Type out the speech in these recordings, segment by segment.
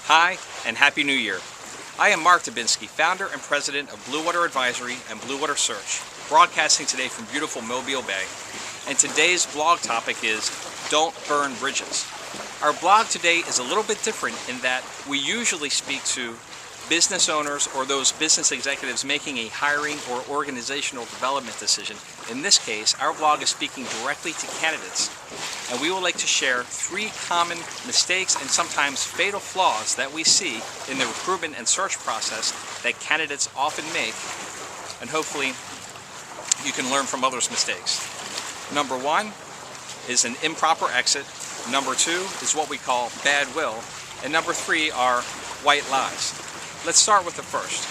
Hi, and Happy New Year. I am Mark Debinski, founder and president of Bluewater Advisory and Bluewater Search, broadcasting today from beautiful Mobile Bay. And today's blog topic is Don't Burn Bridges. Our blog today is a little bit different in that we usually speak to business owners or those business executives making a hiring or organizational development decision. In this case, our blog is speaking directly to candidates, and we would like to share 3 common mistakes and sometimes fatal flaws that we see in the recruitment and search process that candidates often make, and hopefully you can learn from others' mistakes. Number 1 is an improper exit. Number 2 is what we call bad will, and number 3 are white lies. Let's start with the first.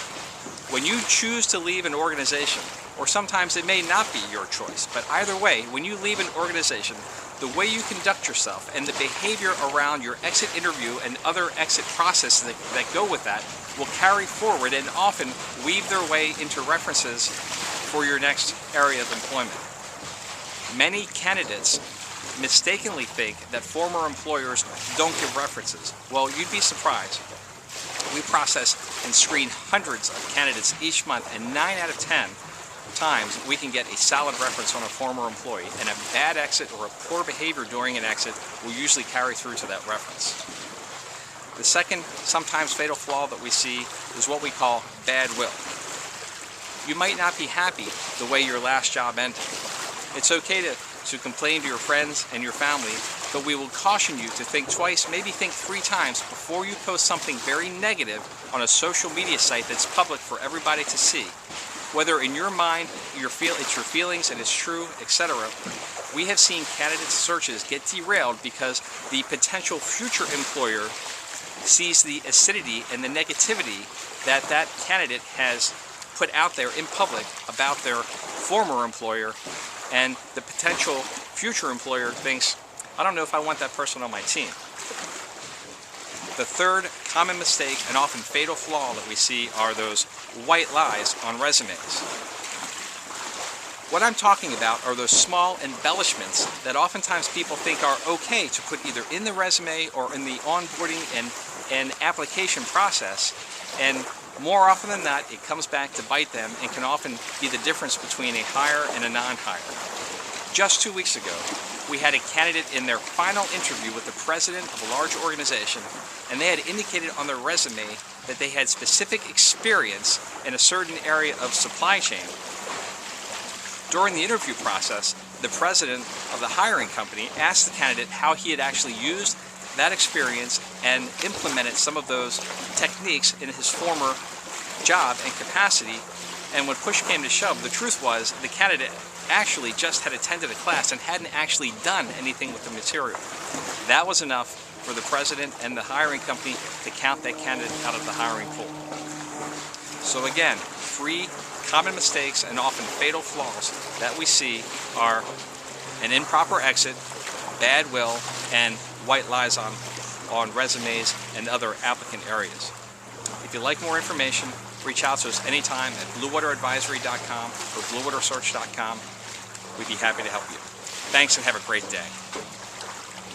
When you choose to leave an organization, or sometimes it may not be your choice, but either way, when you leave an organization, the way you conduct yourself and the behavior around your exit interview and other exit processes that go with that will carry forward and often weave their way into references for your next area of employment. Many candidates mistakenly think that former employers don't give references. Well, you'd be surprised. We process and screen hundreds of candidates each month, and 9 out of 10 times we can get a solid reference on a former employee, and a bad exit or a poor behavior during an exit will usually carry through to that reference. The second, sometimes fatal flaw that we see is what we call bad will. You might not be happy the way your last job ended. It's okay to complain to your friends and your family, but we will caution you to think twice, maybe think 3 times before you post something very negative on a social media site that's public for everybody to see. Whether in your mind it's your feelings and it's true, etc. We have seen candidate searches get derailed because the potential future employer sees the acidity and the negativity that that candidate has put out there in public about their former employer, and the potential future employer thinks, I don't know if I want that person on my team. The third common mistake and often fatal flaw that we see are those white lies on resumes. What I'm talking about are those small embellishments that oftentimes people think are okay to put either in the resume or in the onboarding and application process, and more often than not, it comes back to bite them and can often be the difference between a hire and a non-hire. Just 2 weeks ago, we had a candidate in their final interview with the president of a large organization, and they had indicated on their resume that they had specific experience in a certain area of supply chain. During the interview process, the president of the hiring company asked the candidate how he had actually used that experience and implemented some of those techniques in his former job and capacity. And when push came to shove, the truth was the candidate actually just had attended a class and hadn't actually done anything with the material. That was enough for the president and the hiring company to count that candidate out of the hiring pool. So again, 3 common mistakes and often fatal flaws that we see are an improper exit, bad will, and white lies on resumes and other applicant areas. If you'd like more information, reach out to us anytime at bluewateradvisory.com or bluewatersearch.com. We'd be happy to help you. Thanks and have a great day.